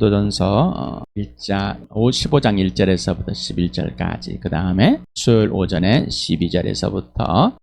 고린도전서 15장 1절에서부터 11절까지, 그 다음에 수요일 오전에 12절에서부터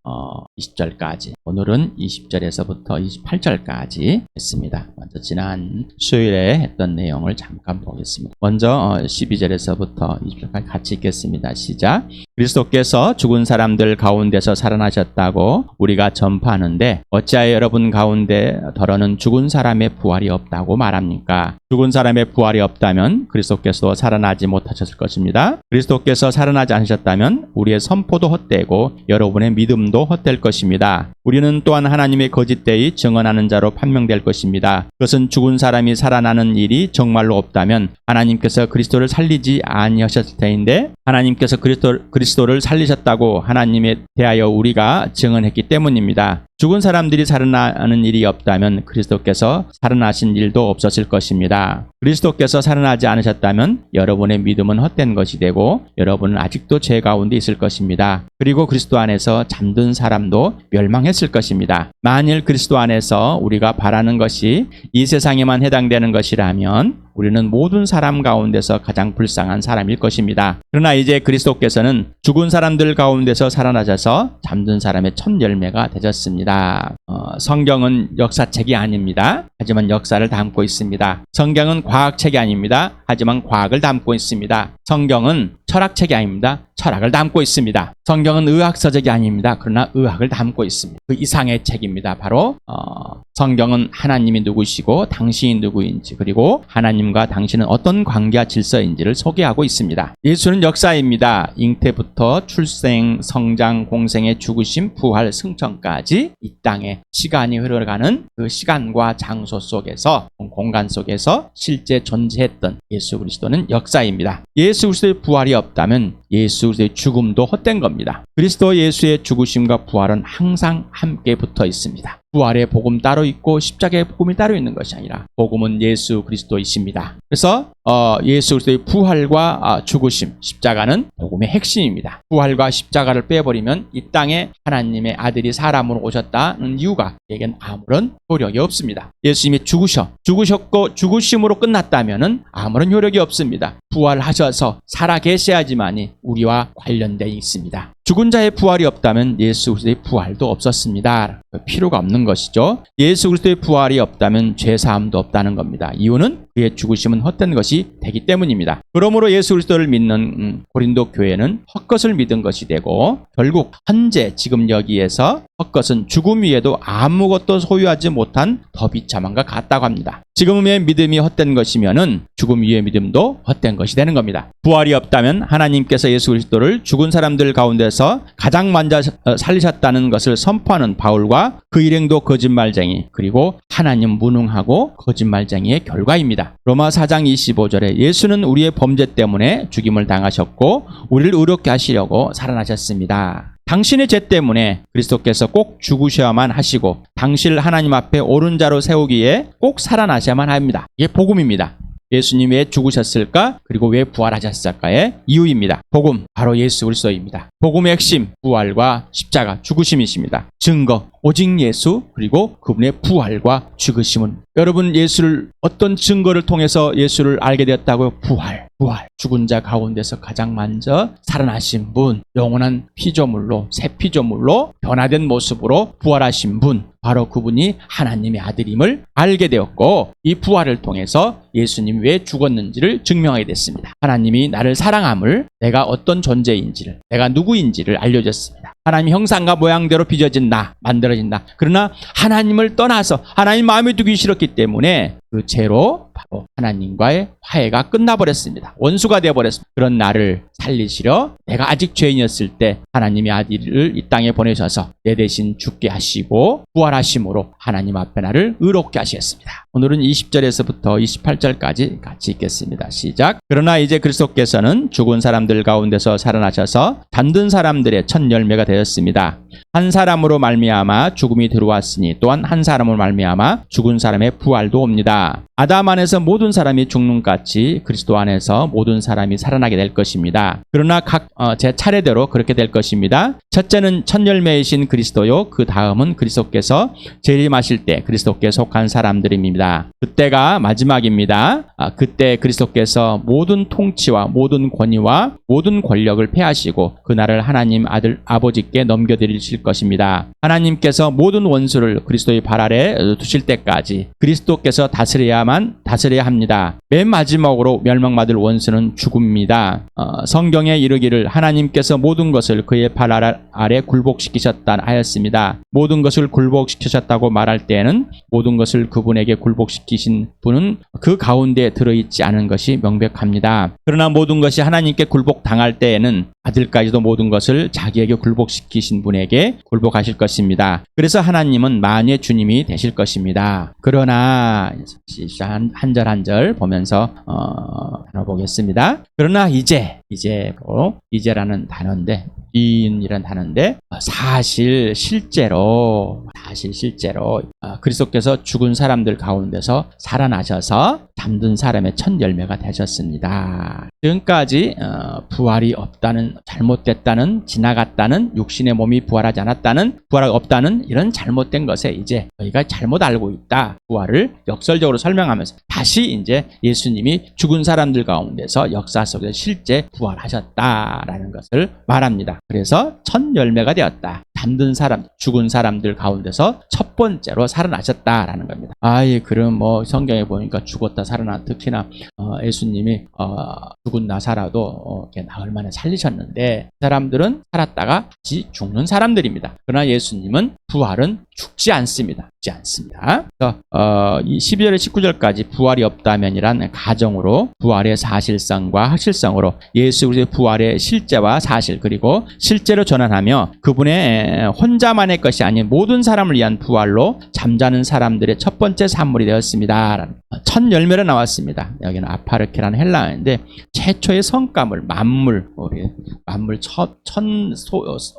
20절까지, 오늘은 20절에서부터 28절까지 했습니다. 먼저 지난 수요일에 했던 내용을 잠깐 보겠습니다. 먼저 12절에서부터 20절까지 같이 읽겠습니다. 시작. 그리스도께서 죽은 사람들 가운데서 살아나셨다고 우리가 전파하는데 어찌하여 여러분 가운데 더러는 죽은 사람의 부활이 없다고 말합니까? 죽은 사람의 부활이 없다면 그리스도께서도 살아나지 못하셨을 것입니다. 그리스도께서 살아나지 않으셨다면 우리의 선포도 헛되고 여러분의 믿음도 헛될 것입니다. 우리는 또한 하나님의 거짓되이 증언하는 자로 판명될 것입니다. 그것은 죽은 사람이 살아나는 일이 정말로 없다면 하나님께서 그리스도를 살리지 아니하셨을 터인데 하나님께서 그리스도를 살리셨다고 하나님에 대하여 우리가 증언했기 때문입니다. 죽은 사람들이 살아나는 일이 없다면 그리스도께서 살아나신 일도 없었을 것입니다. 그리스도께서 살아나지 않으셨다면 여러분의 믿음은 헛된 것이 되고 여러분은 아직도 죄 가운데 있을 것입니다. 그리고 그리스도 안에서 잠든 사람도 멸망했을 것입니다. 만일 그리스도 안에서 우리가 바라는 것이 이 세상에만 해당되는 것이라면 우리는 모든 사람 가운데서 가장 불쌍한 사람일 것입니다. 그러나 이제 그리스도께서는 죽은 사람들 가운데서 살아나셔서 잠든 사람의 첫 열매가 되셨습니다. 성경은 역사책이 아닙니다. 하지만 역사를 담고 있습니다. 성경은 과학책이 아닙니다. 하지만 과학을 담고 있습니다. 성경은 철학책이 아닙니다. 철학을 담고 있습니다. 성경은 의학서적이 아닙니다. 그러나 의학을 담고 있습니다. 그 이상의 책입니다. 바로 성경은 하나님이 누구시고 당신이 누구인지, 그리고 하나님과 당신은 어떤 관계와 질서인지를 소개하고 있습니다. 예수는 역사입니다. 잉태부터 출생, 성장, 공생의 죽으심, 부활, 승천까지 이 땅에 시간이 흘러가는 그 시간과 장소 속에서, 공간 속에서 실제 존재했던 예수 그리스도는 역사입니다. 예수 그리스도의 부활이 없다면 예수 그리스도의 죽음도 헛된 겁니다. 그리스도 예수의 죽으심과 부활은 항상 함께 붙어 있습니다. 부활의 복음 따로 있고 십자가의 복음이 따로 있는 것이 아니라 복음은 예수 그리스도이십니다. 그래서 예수 그리스도의 부활과 죽으심, 십자가는 복음의 핵심입니다. 부활과 십자가를 빼버리면 이 땅에 하나님의 아들이 사람으로 오셨다는 이유가 에겐 아무런 효력이 없습니다. 예수님이 죽으셨고 죽으심으로 끝났다면 아무런 효력이 없습니다. 부활하셔서 살아계셔야지만이 우리와 관련되어 있습니다. 죽은 자의 부활이 없다면 예수 그리스도의 부활도 없었습니다. 필요가 없는 것이죠. 예수 그리스도의 부활이 없다면 죄사함도 없다는 겁니다. 이유는 그의 죽으심은 헛된 것이 되기 때문입니다. 그러므로 예수 그리스도를 믿는 고린도 교회는 헛것을 믿은 것이 되고 결국 현재 지금 여기에서 헛것은 죽음 위에도 아무것도 소유하지 못한 더 비참함과 같다고 합니다. 지금의 믿음이 헛된 것이면은 죽음 위의 믿음도 헛된 것이 되는 겁니다. 부활이 없다면 하나님께서 예수 그리스도를 죽은 사람들 가운데서 가장 먼저 살리셨다는 것을 선포하는 바울과 그 일행도 거짓말쟁이, 그리고 하나님 무능하고 거짓말쟁이의 결과입니다. 로마 4장 25절에 예수는 우리의 범죄 때문에 죽임을 당하셨고 우리를 의롭게 하시려고 살아나셨습니다. 당신의 죄 때문에 그리스도께서 꼭 죽으셔야만 하시고 당신을 하나님 앞에 오른자로 세우기에 꼭 살아나셔야만 합니다. 이게 복음입니다. 예수님이 왜 죽으셨을까? 그리고 왜 부활하셨을까의 이유입니다. 복음, 바로 예수 그리스도입니다. 복음의 핵심, 부활과 십자가, 죽으심이십니다. 증거, 오직 예수, 그리고 그분의 부활과 죽으심은, 여러분 예수를 어떤 증거를 통해서 예수를 알게 되었다고요? 부활. 죽은 자 가운데서 가장 먼저 살아나신 분, 영원한 피조물로, 새 피조물로 변화된 모습으로 부활하신 분, 바로 그분이 하나님의 아들임을 알게 되었고, 이 부활을 통해서 예수님이 왜 죽었는지를 증명하게 됐습니다. 하나님이 나를 사랑함을, 내가 어떤 존재인지를, 내가 누구인지를 알려줬습니다. 하나님 형상과 모양대로 빚어진 나, 만들어진 나. 그러나 하나님을 떠나서 하나님 마음에 두기 싫었기 때문에 그 죄로 바로 하나님과의 화해가 끝나버렸습니다. 원수가 되어버렸습니다. 그런 나를 살리시려 내가 아직 죄인이었을 때 하나님의 아들을 이 땅에 보내셔서 내 대신 죽게 하시고 부활하심으로 하나님 앞에 나를 의롭게 하셨습니다. 오늘은 20절에서부터 28절까지 같이 읽겠습니다. 시작. 그러나 이제 그리스도께서는 죽은 사람들 가운데서 살아나셔서 잠든 사람들의 첫 열매가 되었습니다. 한 사람으로 말미암아 죽음이 들어왔으니 또한 한 사람으로 말미암아 죽은 사람의 부활도 옵니다. 아담 안에서 모든 사람이 죽는 같이 그리스도 안에서 모든 사람이 살아나게 될 것입니다. 그러나 제 차례대로 그렇게 될 것입니다. 첫째는 첫 열매이신 그리스도요, 그 다음은 그리스도께서 재림하실 때 그리스도께 속한 사람들입니다. 있습니다. 그때가 마지막입니다. 그때 그리스도께서 모든 통치와 모든 권위와 모든 권력을 패하시고 그 나라를 하나님 아들 아버지께 넘겨드리실 것입니다. 하나님께서 모든 원수를 그리스도의 발 아래 두실 때까지 그리스도께서 다스려야 합니다. 맨 마지막으로 멸망받을 원수는 죽음입니다. 성경에 이르기를 하나님께서 모든 것을 그의 발 아래 굴복시키셨다 하였습니다. 모든 것을 굴복시키셨다고 말할 때에는 모든 것을 그분에게 굴복시키신 분은 그 가운데 들어있지 않은 것이 명백합니다. 그러나 모든 것이 하나님께 굴복당할 때에는 아들까지도 모든 것을 자기에게 굴복시키신 분에게 굴복하실 것입니다. 그래서 하나님은 만유의 주님이 되실 것입니다. 그러나 한 절 한 절 보면서 나눠보겠습니다. 그러나 이제라는 단어인데 이라는 단어인데 사실 실제로 그리스도께서 죽은 사람들 가운데서 살아나셔서 잠든 사람의 첫 열매가 되셨습니다. 지금까지 부활이 없다는, 잘못됐다는, 지나갔다는, 육신의 몸이 부활하지 않았다는, 부활이 없다는 이런 잘못된 것에 이제 저희가 잘못 알고 있다. 부활을 역설적으로 설명하면서 다시 이제 예수님이 죽은 사람들 가운데서 역사 속에서 실제 부활하셨다라는 것을 말합니다. 그래서 첫 열매가 되었다. 잠든 사람, 죽은 사람들 가운데서 첫 번째로 살아나셨다라는 겁니다. 그럼 뭐 성경에 보니까 죽었다 살아나, 특히나 예수님이 죽은 나사라도 나흘 만에 살리셨는데 그 사람들은 살았다가 다시 죽는 사람들입니다. 그러나 예수님은 부활은 죽지 않습니다. 그래서 12절에 19절까지 부활이 없다면이란 가정으로 부활의 사실성과 확실성으로 예수 그리스도의 부활의 실제와 사실 그리고 실제로 전환하며 그분의 혼자만의 것이 아닌 모든 사람을 위한 부활로 잠자는 사람들의 첫 번째 산물이 되었습니다. 첫 열매로 나왔습니다. 여기는 아파르케라는 헬라어인데 최초의 성가물, 만물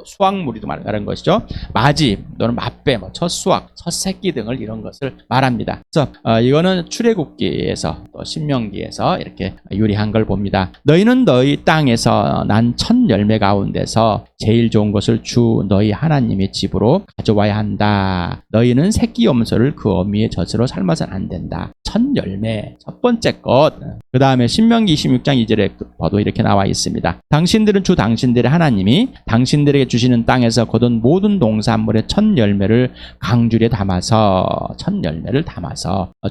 수확물이도 말하는 것이죠. 마지 또는 맛배, 첫 수확, 첫 새끼 등을 이런 것을 말합니다. 그래서 이거는 출애굽기에서 또 신명기에서 이렇게 유리한 걸 봅니다. 너희는 너희 땅에서 난 첫 열매 가운데서 제일 좋은 것을 주 너희 하나님의 집으로 가져와야 한다. 너희는 새끼 염소를 그 어미의 젖으로 삶아서는 안 된다. 첫 열매, 첫 번째 것. 그 다음에 신명기 26장 2절에 봐도 이렇게 나와 있습니다. 당신들은 주 당신들의 하나님이 당신들에게 주시는 땅에서 거둔 모든 농산물의 첫 열매를 강줄에 담아서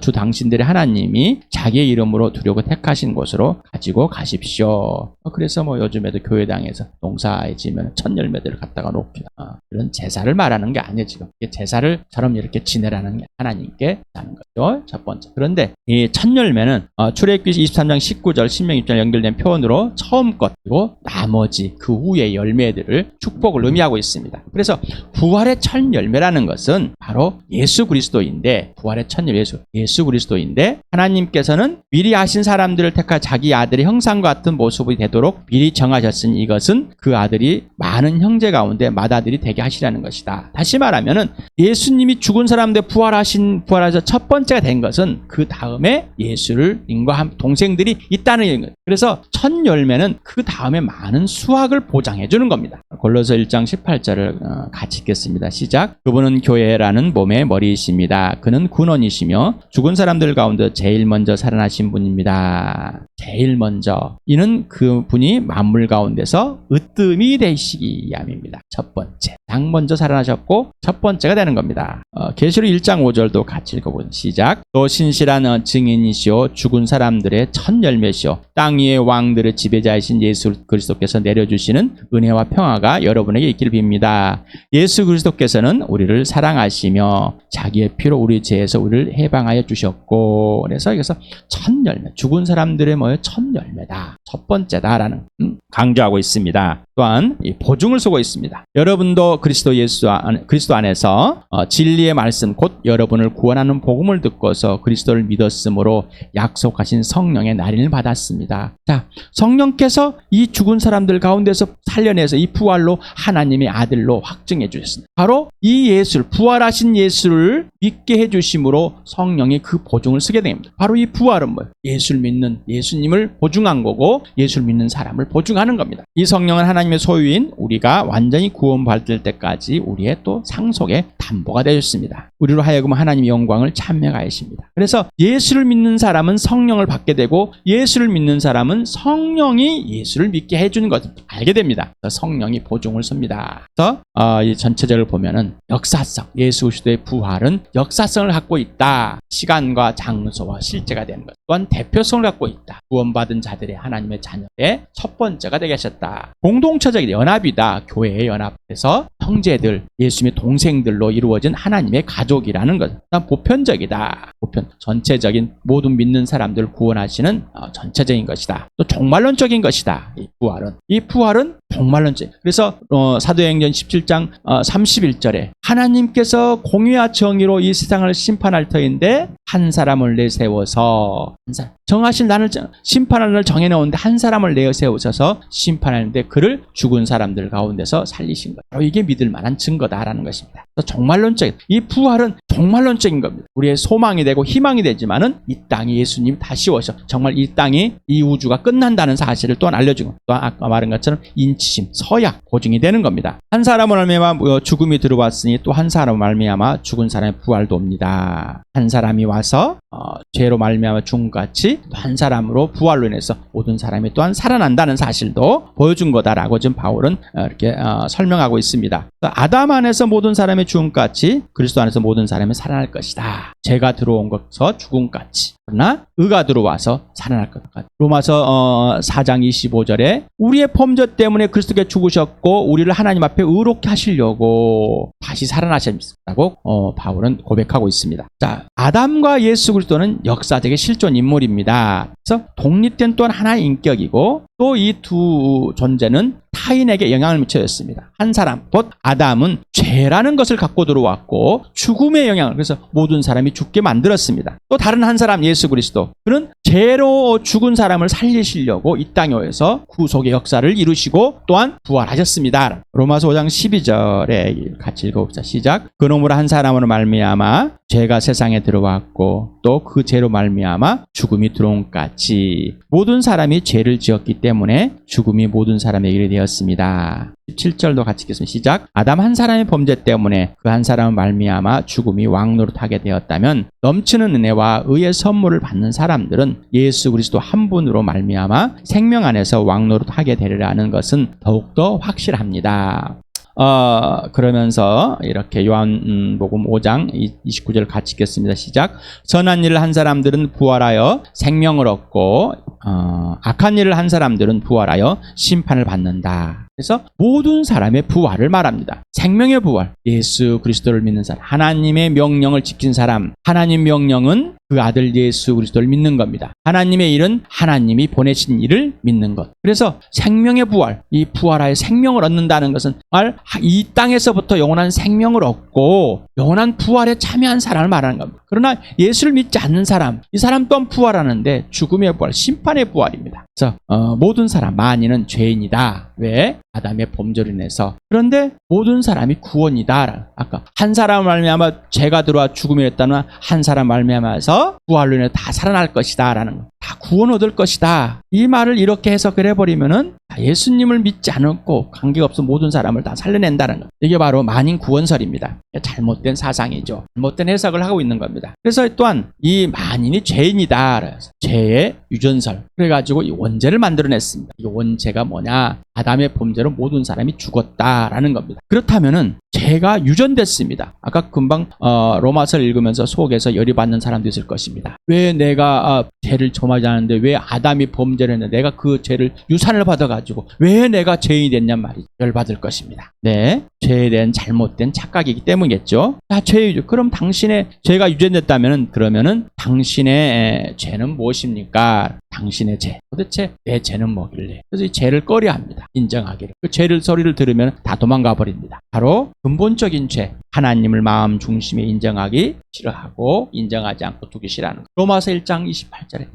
주 당신들의 하나님이 자기의 이름으로 두려고 택하신 곳으로 가지고 가십시오. 그래서 뭐 요즘에도 교회당에서 농사에 지면 첫 열매들을 갖다가 놓기다. 이런 제사를 말하는 게 아니에요. 지금 제사를처럼 이렇게 지내라는 게 하나님께 하는 거죠. 첫 번째. 그런데 이 첫 열매는 출애굽기 23장 19절 신명기 6절 연결된 표현으로 처음 것 그리고 나머지 그 후의 열매들을 축복을 의미하고 있습니다. 그래서 부활의 첫 열매라는 것은 바로 예수 그리스도인데 부활의 첫 열매 예수 그리스도인데 하나님께서는 미리 하신 사람들을 택하 자기 아들의 형상과 같은 모습이 되도록 미리 정하셨으니 이것은 그 아들이 많은 형제 가운데 맏아들이 되게 하시라는 것이다. 다시 말하면은 예수님이 죽은 사람들 부활하셔서 첫 번째가 된 것은 그 다음에 예수를 인과 동생들이 있다는 얘기예요. 그래서 첫 열매는 그 다음에 많은 수확을 보장해 주는 겁니다. 골로새 1장 18절을 같이 읽겠습니다. 시작. 그분은 교회라는 몸의 머리이십니다. 그는 근원이시며 죽은 사람들 가운데 제일 먼저 살아나신 분입니다. 제일 먼저. 이는 그 분이 만물 가운데서 으뜸이 되시기 위함입니다. 첫 번째. 장 먼저 살아나셨고 첫 번째가 되는 겁니다. 계시록 1장 5절도 같이 읽어보는 시작. 또 신실한 증인이시오 죽은 사람들의 첫 열매시오 땅 위의 왕들의 지배자이신 예수 그리스도께서 내려주시는 은혜와 평화가 여러분에게 있기를 빕니다. 예수 그리스도께서는 우리를 사랑하시며 자기의 피로 우리 죄에서 우리를 해방하여 주셨고 그래서 여기서 첫 열매 죽은 사람들의 첫 열매다. 첫 번째다라는 강조하고 있습니다. 또한 이 보증을 쓰고 있습니다. 여러분도 그리스도 안에서 진리의 말씀 곧 여러분을 구원하는 복음을 듣고서 그리스도를 믿었으므로 약속하신 성령의 날인을 받았습니다. 자, 성령께서 이 죽은 사람들 가운데서 살려내서 이 부활로 하나님의 아들로 확증해 주셨습니다. 바로 이 예수를 부활하신 예수를 믿게 해 주심으로 성령이 그 보증을 쓰게 됩니다. 바로 이 부활은 뭐예요? 예수를 믿는 예수님 예수님을 보증한 거고 예수를 믿는 사람을 보증하는 겁니다. 이 성령은 하나님의 소유인 우리가 완전히 구원받을 때까지 우리의 또 상속의 담보가 되셨습니다. 우리로 하여금 하나님의 영광을 찬양하게 하십니다. 그래서 예수를 믿는 사람은 성령을 받게 되고 예수를 믿는 사람은 성령이 예수를 믿게 해주는 것을 알게 됩니다. 성령이 보증을 섭니다. 그래서 이 전체적으로 보면은 역사성, 예수 그리스도의 부활은 역사성을 갖고 있다. 시간과 장소와 실제가 되는 것. 또한 대표성을 갖고 있다. 구원받은 자들의 하나님의 자녀의 첫 번째가 되게 하셨다. 공동체적인 연합이다. 교회의 연합에서 형제들, 예수님의 동생들로 이루어진 하나님의 가족이라는 것. 그다음 보편적이다. 전체적인 모든 믿는 사람들 구원하시는 전체적인 것이다. 또 종말론적인 것이다. 이 부활은 종말론적. 그래서 사도행전 17장 31절에 하나님께서 공의와 정의로 이 세상을 심판할 터인데 한 사람을 내세워서 정하신 날을 심판할 날을 정해놓은데 한 사람을 내세우셔서 심판하는데 그를 죽은 사람들 가운데서 살리신 것. 바로 이게 믿을 만한 증거다라는 것입니다. 종말론적인 이 부활은 종말론적인 겁니다. 우리의 소망이 되고 희망이 되지만은 이 땅에 예수님이 다시 오셔 정말 이 땅이 이 우주가 끝난다는 사실을 또한 알려주고 또 아까 말한 것처럼 인치심, 서약 보증이 되는 겁니다. 한 사람을 말미암아 죽음이 들어왔으니 또 한 사람을 말미암아 죽은 사람의 부활도 옵니다. 한 사람이 와서 죄로 말미암아 죽은 같이 또 한 사람으로 부활로 인해서 모든 사람이 또한 살아난다는 사실도 보여준 거다라고 지금 바울은 이렇게 설명하고 있습니다. 아담 안에서 모든 사람의 죽음같이 그리스도 안에서 모든 사람이 살아날 것이다. 죄가 들어온 것서 죽음같이 그러나 의가 들어와서 살아날 것 같다. 로마서 4장 25절에 우리의 범죄 때문에 그리스도께 죽으셨고 우리를 하나님 앞에 의롭게 하시려고 다시 살아나셨다고 바울은 고백하고 있습니다. 자, 아담과 예수 그리스도는 역사적인 실존 인물입니다. 그래서 독립된 또한 하나의 인격이고 또 이 두 존재는 타인에게 영향을 미쳐졌습니다. 한 사람, 곧 아담은 죄라는 것을 갖고 들어왔고 죽음의 영향을 그래서 모든 사람이 죽게 만들었습니다. 또 다른 한 사람 예수 그리스도 그는 죄로 죽은 사람을 살리시려고 이 땅에 오셔서 구속의 역사를 이루시고 또한 부활하셨습니다. 로마서 5장 12절에 같이 읽어봅시다. 시작. 그놈으로 한 사람으로 말미암아 죄가 세상에 들어왔고 또 그 죄로 말미암아 죽음이 들어온 같이 모든 사람이 죄를 지었기 때문에 죽음이 모든 사람에게 이르게 되었습니다. 17절도 같이 읽겠습니다. 시작. 아담 한 사람의 범죄 때문에 그 한 사람을 말미암아 죽음이 왕노릇하게 되었다면 넘치는 은혜와 의의 선물을 받는 사람들은 예수 그리스도 한 분으로 말미암아 생명 안에서 왕노릇하게 되리라는 것은 더욱더 확실합니다. 그러면서 이렇게 요한복음 5장 29절 같이 읽겠습니다. 시작. 선한 일을 한 사람들은 부활하여 생명을 얻고 악한 일을 한 사람들은 부활하여 심판을 받는다. 그래서 모든 사람의 부활을 말합니다. 생명의 부활, 예수 그리스도를 믿는 사람, 하나님의 명령을 지킨 사람, 하나님 명령은 그 아들 예수 그리스도를 믿는 겁니다. 하나님의 일은 하나님이 보내신 일을 믿는 것. 그래서 생명의 부활, 이 부활하여 생명을 얻는다는 것은 이 땅에서부터 영원한 생명을 얻고 영원한 부활에 참여한 사람을 말하는 겁니다. 그러나 예수를 믿지 않는 사람, 이 사람 또한 부활하는데 죽음의 부활, 심판의 부활입니다. 그래서 모든 사람, 만인은 죄인이다. 왜? 아담의 범죄로 인해서. 그런데 모든 사람이 구원이다. 아까 한 사람 말미암아 죄가 들어와 죽음이 됐다면 한 사람 말미암아서 부활로 인해 다 살아날 것이다 라는 거. 다 구원 얻을 것이다. 이 말을 이렇게 해석을 해버리면은 예수님을 믿지 않고 관계없어 모든 사람을 다 살려낸다는 것. 이게 바로 만인 구원설입니다. 잘못된 사상이죠. 잘못된 해석을 하고 있는 겁니다. 그래서 또한 이 만인이 죄인이다. 죄의 유전설. 그래가지고 이 원죄를 만들어냈습니다. 이 원죄가 뭐냐? 아담의 범죄로 모든 사람이 죽었다라는 겁니다. 그렇다면은 죄가 유전됐습니다. 아까 금방 로마서를 읽으면서 속에서 열이 받는 사람도 있을 것입니다. 왜 내가 죄를 범하지 않았는데 왜 아담이 범죄를 했는데 내가 그 죄를 유산을 받아가지고 왜 내가 죄인이 됐냔 말이죠. 열받을 것입니다. 네, 죄에 대한 잘못된 착각이기 때문이겠죠. 죄유죠. 그럼 당신의 죄가 유전됐다면은 그러면은 당신의 죄는 무엇입니까? 당신의 죄. 도대체 내 죄는 뭐길래? 그래서 이 죄를 꺼려합니다. 인정하기를. 그 죄를 소리를 들으면 다 도망가 버립니다. 바로 근본적인 죄. 하나님을 마음 중심에 인정하기 싫어하고 인정하지 않고 두기 싫어하는 것. 로마서 1장 28절에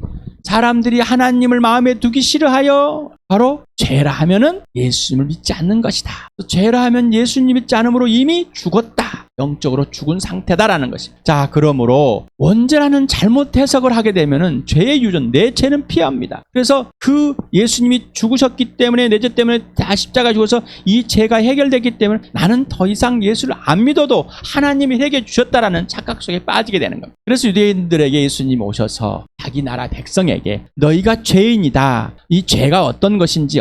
사람들이 하나님을 마음에 두기 싫어하여 바로 죄라 하면은 예수님을 믿지 않는 것이다. 죄라 하면 예수님 믿지 않음으로 이미 죽었다. 영적으로 죽은 상태다라는 것입니다. 자, 그러므로 언제라는 잘못 해석을 하게 되면은 죄의 유전, 내 죄는 피합니다. 그래서 그 예수님이 죽으셨기 때문에 내 죄 때문에 다 십자가 죽어서 이 죄가 해결됐기 때문에 나는 더 이상 예수를 안 믿어도 하나님이 해결해 주셨다라는 착각 속에 빠지게 되는 겁니다. 그래서 유대인들에게 예수님이 오셔서 자기 나라 백성에게 너희가 죄인이다. 이 죄가 어떤 것인지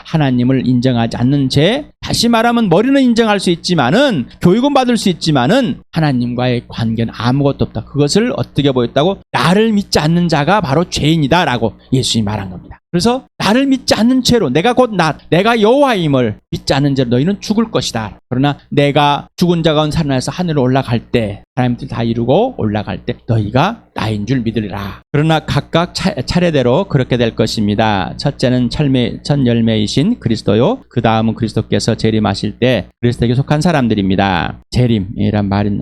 하나님을 인정하지 않는 죄, 다시 말하면 머리는 인정할 수 있지만은 교육은 받을 수 있지만은 하나님과의 관계는 아무것도 없다. 그것을 어떻게 보였다고? 나를 믿지 않는 자가 바로 죄인이다라고 예수님이 말한 겁니다. 그래서 나를 믿지 않는 죄로 내가 곧 내가 여호와임을 믿지 않는 죄로 너희는 죽을 것이다. 그러나 내가 죽은 자 가운데 살아나서 하늘로 올라갈 때 하나님들 다 이루고 올라갈 때 너희가 나인 줄 믿으리라. 그러나 각각 차례대로 그렇게 될 것입니다. 첫째는 첫 열매이신 그리스도요. 그 다음은 그리스도께서 재림하실 때 그리스도에게 속한 사람들입니다. 재림이란 말은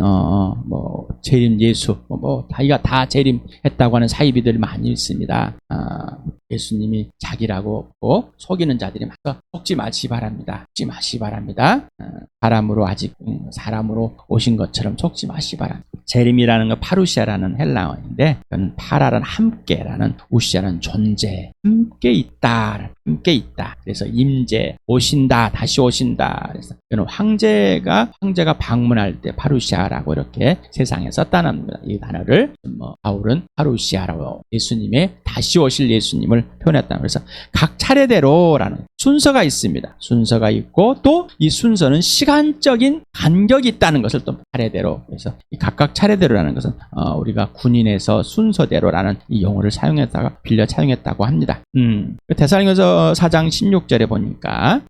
재림 예수 자기가 다 재림했다고 하는 사이비들이 많이 있습니다. 예수님이 자기라고 속이는 자들이 많아서 속지 마시기 바랍니다. 속지 마시기 바랍니다. 사람으로 오신 것처럼 속지 마시기 바랍니다. 재림이라는 건 파루시아라는 헬라어인데 그건 파라는 함께라는 우시아는 존재, 함께 있다. 그래서 임재, 오신다, 다시 오신다. 그래서 이건 황제가 방문할 때 파루시아라고 이렇게 세상에 썼다는 겁니다. 이 단어를 바울은 파루시아라고 예수님의 다시 오실 예수님을 표현했다. 그래서 각 차례대로라는 순서가 있습니다. 순서가 있고 또 이 순서는 시간적인 간격이 있다는 것을 또 차례대로, 그래서 이 각각 차례대로라는 것은 우리가 군인에서 순서대로라는 이 용어를 빌려 사용했다고 합니다. 데살로니가서 4장 16절에 보니까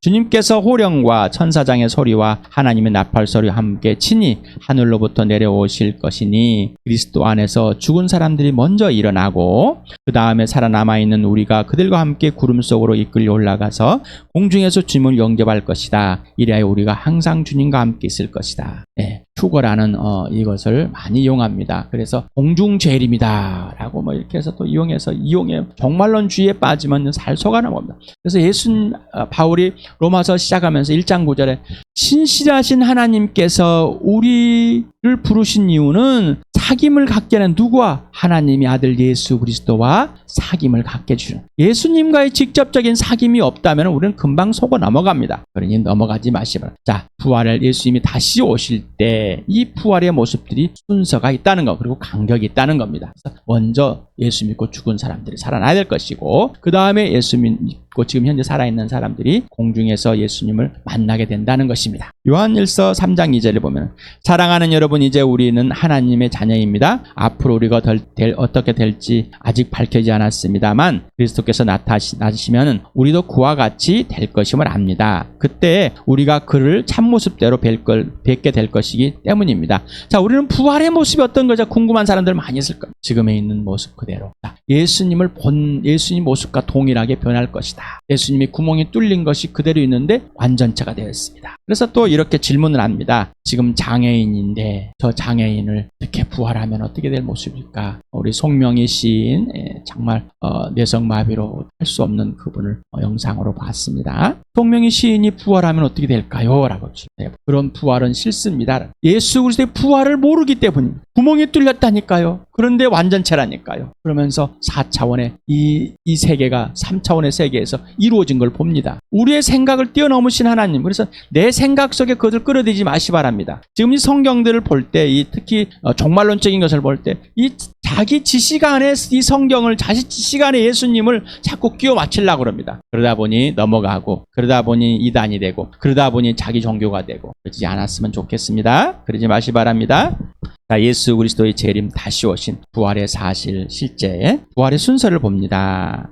주님께서 호령과 천사장의 소리와 하나님의 나팔 소리와 함께 친히 하늘로부터 내려오실 것이니 그리스도 안에서 죽은 사람들이 먼저 일어나고 그 다음에 살아남아있는 우리가 그들과 함께 구름 속으로 이끌려 올라가서 공중에서 주님을 영접할 것이다. 이래야 우리가 항상 주님과 함께 있을 것이다. 휴거라는 이것을 많이 이용합니다. 그래서 공중재림이다 라고 이렇게 해서 또 이용해 정말론주의에 빠지면 살 속아나 봅니다. 그래서 바울이 로마서 시작하면서 1장 9절에 신실하신 하나님께서 우리를 부르신 이유는 사귐을 갖게 하는 누구와? 하나님의 아들 예수 그리스도와 사귐을 갖게 해주는, 예수님과의 직접적인 사귐이 없다면 우리는 금방 속아 넘어갑니다. 그러니 넘어가지 마시고, 자, 부활을 예수님이 다시 오실 때 이 부활의 모습들이 순서가 있다는 거, 그리고 간격이 있다는 겁니다. 그래서 먼저 예수 믿고 죽은 사람들이 살아나야 될 것이고 그 다음에 예수 믿고 지금 현재 살아있는 사람들이 공중에서 예수님을 만나게 된다는 것입니다. 요한일서 3장 2절에 보면 사랑하는 여러분, 이제 우리는 하나님의 자녀입니다. 앞으로 우리가 어떻게 될지 아직 밝혀지지 않았습니다만 그리스도께서 나타나시면 우리도 그와 같이 될 것임을 압니다. 그때 우리가 그를 참모습대로 뵙게 될 것이기 때문입니다. 자, 우리는 부활의 모습이 어떤 거죠? 궁금한 사람들 많이 있을 거예요. 지금에 있는 모습 그대로 예수님 모습과 동일하게 변할 것이다. 예수님이 구멍이 뚫린 것이 그대로 있는데 완전체가 되었습니다. 그래서 또 이렇게 질문을 합니다. 지금 장애인인데 저 장애인을 어떻게 부활하면 어떻게 될 모습일까? 우리 송명희 시인, 정말 뇌성마비로 할 수 없는 그분을 영상으로 봤습니다. 송명희 시인이 부활하면 어떻게 될까요? 라고. 그런 부활은 싫습니다. 예수 그리스도의 부활을 모르기 때문입니다. 구멍이 뚫렸다니까요. 그런데 완전체라니까요. 그러면서 4차원의 이 세계가 3차원의 세계에서 이루어진 걸 봅니다. 우리의 생각을 뛰어넘으신 하나님, 그래서 내 생각 속에 그것을 끌어들이지 마시 바랍니다. 지금 이 성경들을 볼 때, 특히 종말론적인 것을 볼 때 이 자기 지식 안에 이 성경을, 자기 지식 안에 예수님을 자꾸 끼워 맞추려고 그럽니다. 그러다 보니 넘어가고, 그러다 보니 이단이 되고, 그러다 보니 자기 종교가 되고, 그러지 않았으면 좋겠습니다. 그러지 마시 바랍니다. 자, 예수 그리스도의 재림, 다시 오신 부활의 사실, 실제 부활의 순서를 봅니다.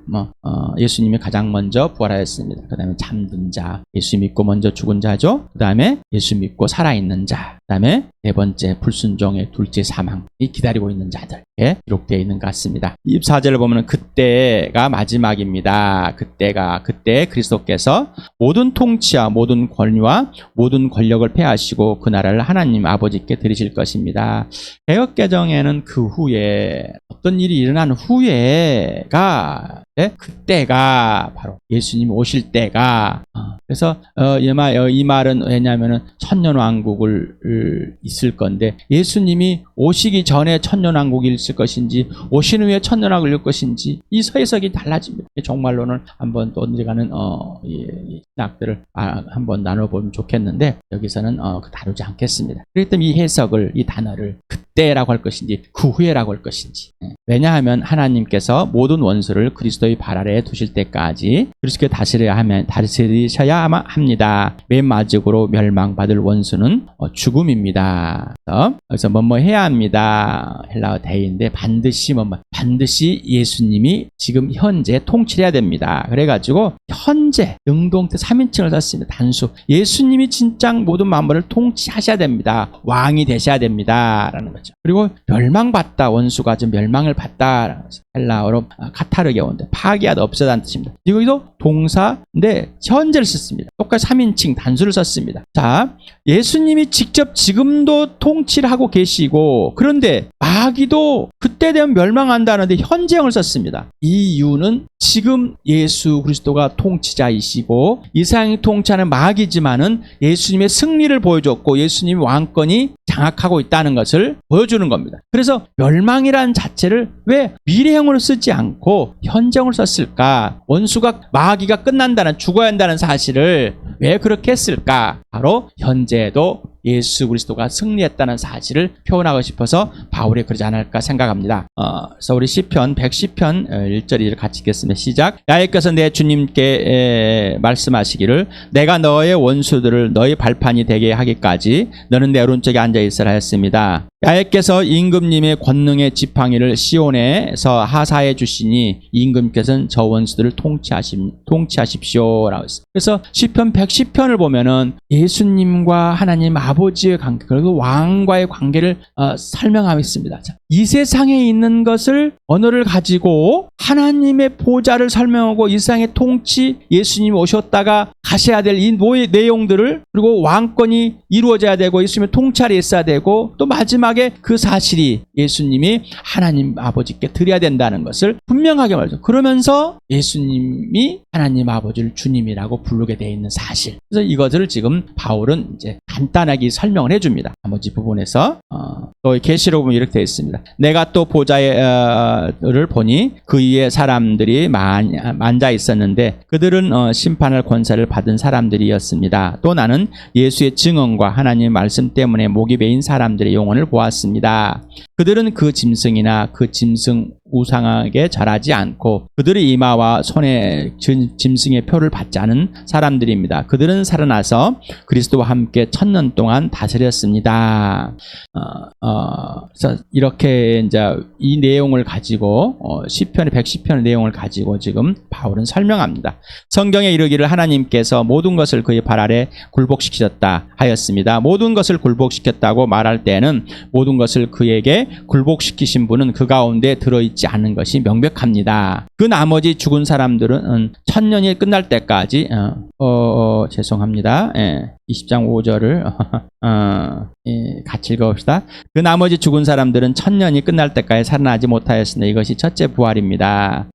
예수님이 가장 먼저 부활하였습니다. 그 다음에 잠든 자, 예수 믿고 먼저 죽은 자죠. 그 다음에 예수 믿고 살아있는 자, 그 다음에 네 번째 불순종의 둘째 사망이 기다리고 있는 자들, 기록되어 있는 것 같습니다. 24절을 보면 그때가 마지막입니다. 그때 그리스도께서 모든 통치와 모든 권위와 모든 권력을 폐하시고 그 나라를 하나님 아버지께 드리실 것입니다. 개역개정에는 그 후에 어떤 일이 일어난 후에가 그때가 바로 예수님 오실 때가 그래서 이 말은 왜냐하면은 천년왕국을 있을 건데 예수님이 오시기 전에 천년왕국이 있을 것인지 오신 후에 천년왕국이 있을 것인지 이 해석이 달라집니다. 정말로는 한번 또 언젠가는 신학들을 한번 나눠보면 좋겠는데 여기서는 다루지 않겠습니다. 그렇기 때문에 이 해석을 이 단어를 그때라고 할 것인지 그 후에라고 할 것인지 왜냐하면 하나님께서 모든 원수를 그리스도의 발 아래에 두실 때까지 그리스도께 다스리셔야 합니다. 맨 마지막으로 멸망받을 원수는 죽음입니다. 그래서 뭐뭐 해야 합니다. 헬라어 데이인데 반드시 예수님이 지금 현재 통치해야 됩니다. 그래가지고 현재 능동태 3인칭을 썼습니다. 단수 예수님이 진짜 모든 만물을 통치하셔야 됩니다. 왕이 되셔야 됩니다. 라는 거죠. 그리고 멸망받다 원수가 좀 멸망을 받다 헬라어로 카타르게온데 파괴하다 없애다는 뜻입니다. 여기도 동사인데 현재를 썼습니다. 똑같이 3인칭 단수를 썼습니다. 자, 예수님이 직접 지금도 통치를 하고 계시고 그런데 마귀도 그때 되면 멸망한다는데 현재형을 썼습니다. 이 이유는 지금 예수 그리스도가 통치자이시고 이 세상이 통치하는 마귀지만은 예수님의 승리를 보여줬고 예수님의 왕권이 장악하고 있다는 것을 보여주는 겁니다. 그래서 멸망이라는 자체를 왜 미래형으로 쓰지 않고 현재형으로 썼을까? 원수가 마귀가 끝난다는 죽어야 한다는 사실을 왜 그렇게 했을까? 바로 현재에도 예수 그리스도가 승리했다는 사실을 표현하고 싶어서 바울이 그러지 않을까 생각합니다. 그래서 우리 시편 110편 1절 2절 같이 읽겠습니다. 시작. 야훼께서 내 주님께 말씀하시기를 내가 너의 원수들을 너의 발판이 되게 하기까지 너는 내 오른쪽에 앉아있으라 했습니다. 야훼께서 임금님의 권능의 지팡이를 시온에서 하사해 주시니 임금께서는 저 원수들을 통치하십시오 라고 했습니다. 그래서 시편 110편을 보면은 예수님과 하나님 아버지의 관계 그리고 왕과의 관계를 설명하고 있습니다. 자, 이 세상에 있는 것을 언어를 가지고 하나님의 보좌를 설명하고 이 세상의 통치 예수님이 오셨다가 가셔야 될 이 내용들을 그리고 왕권이 이루어져야 되고 예수님의 통찰이 있어야 되고 또 마지막에 그 사실이 예수님이 하나님 아버지께 드려야 된다는 것을 분명하게 말하죠. 그러면서 예수님이 하나님 아버지를 주님이라고 부르게 되어 있는 사실. 그래서 이것을 지금 바울은 이제 간단하게 설명을 해줍니다. 나머지 부분에서 또 계시록 보면 이렇게 되어 있습니다. 내가 또 보좌를 보니 그 위에 사람들이 앉아 있었는데 그들은 심판할 권세를 받은 사람들이었습니다. 또 나는 예수의 증언과 하나님의 말씀 때문에 목이 베인 사람들의 영혼을 보았습니다. 그들은 그 짐승이나 그 짐승 우상에게 절하지 않고 그들의 이마와 손에 짐승의 표를 받지 않은 사람들입니다. 그들은 살아나서 그리스도와 함께 1000년 동안 다스렸습니다. 그래서 이렇게 이제 이 내용을 가지고 시편의 110편의 내용을 가지고 지금 바울은 설명합니다. 성경에 이르기를 하나님께서 모든 것을 그의 발 아래 굴복시키셨다 하였습니다. 모든 것을 굴복시켰다고 말할 때는 모든 것을 그에게 굴복시키신 분은 그 가운데 들어있지 않은 것이 명백합니다. 그 나머지 죽은 사람들은 1000년이 끝날 때까지 죄송합니다. 20장 5절을 같이 읽어봅시다. 그 나머지 죽은 사람들은 1000년이 끝날 때까지 살아나지 못하였으니 이것이 첫째 부활입니다.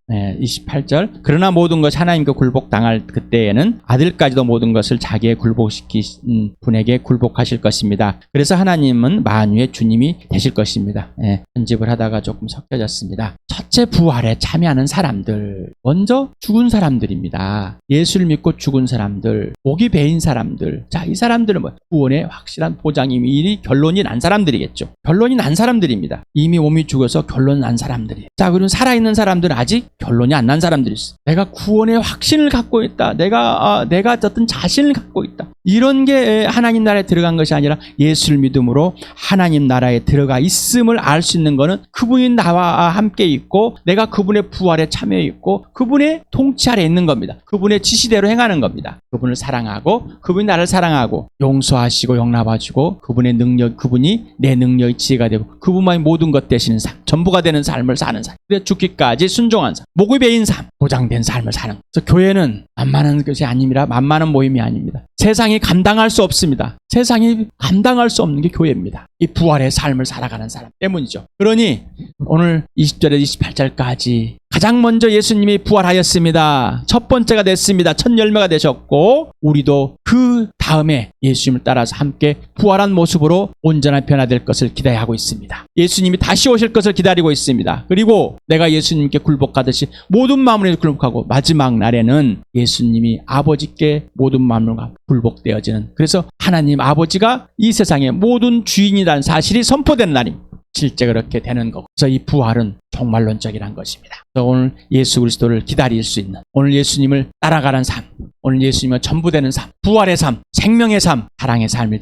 28절. 그러나 모든 것이 하나님께 굴복당할 그때에는 아들까지도 모든 것을 자기의 굴복시킨 분에게 굴복하실 것입니다. 그래서 하나님은 만유의 주님이 되실 것입니다. 편집을 하다가 조금 섞여졌습니다. 첫째 부활에 참여하는 사람들, 먼저 죽은 사람들입니다. 예수를 믿고 죽은 사람들, 목이 베인 사람들. 자, 이 사람들은 뭐 구원의 확실한 보장이 미리 결론이 난 사람들이겠죠. 결론이 난 사람들입니다. 이미 몸이 죽어서 결론 난 사람들이에요. 자, 그리고 살아있는 사람들은 아직 결론이 안 난 사람들이 있어요. 내가 구원의 확신을 갖고 있다. 내가 어떤 자신을 갖고 있다. 이런 게 하나님 나라에 들어간 것이 아니라 예수를 믿음으로 하나님 나라에 들어가 있음을 알 수 있는 거는 그분이 나와 함께 있고 내가 그분의 부활에 참여해 있고 그분의 통치 아래 있는 겁니다. 그분의 지시대로 행하는 겁니다. 그분을 사랑하고 그리고 그분이 나를 사랑하고 용서하시고 용납하시고 그분의 능력, 그분이 내 능력의 지혜가 되고 그분만이 모든 것 되시는 삶, 전부가 되는 삶을 사는 삶, 그래서 죽기까지 순종한 삶, 목이 베인 삶, 보장된 삶을 사는. 그래서 교회는 만만한 것이 아닙니다. 만만한 모임이 아닙니다. 세상이 감당할 수 없습니다. 세상이 감당할 수 없는 게 교회입니다. 이 부활의 삶을 살아가는 사람 때문이죠. 그러니 오늘 20절에서 28절까지 가장 먼저 예수님이 부활하였습니다. 첫 번째가 됐습니다. 첫 열매가 되셨고 우리도 그 다음에 예수님을 따라서 함께 부활한 모습으로 온전한 변화될 것을 기대하고 있습니다. 예수님이 다시 오실 것을 기다리고 있습니다. 그리고 내가 예수님께 굴복하듯이 모든 마음으로 굴복하고 마지막 날에는 예수님이 아버지께 모든 마음으로 굴복되어지는, 그래서 하나님 아버지가 이 세상의 모든 주인이라는 사실이 선포되는 날입니다. 실제 그렇게 되는 거고, 그래서 이 부활은 종말론적이란 것입니다. 그래서 오늘 예수 그리스도를 기다릴 수 있는, 오늘 예수님을 따라가는 삶, 오늘 예수님과 전부되는 삶, 부활의 삶, 생명의 삶, 사랑의 삶을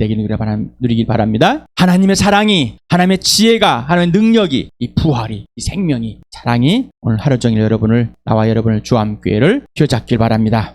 누리길 바랍니다. 하나님의 사랑이, 하나님의 지혜가, 하나님의 능력이, 이 부활이, 이 생명이, 사랑이 오늘 하루 종일 나와 여러분을 주암교회를 쥐어잡길 바랍니다.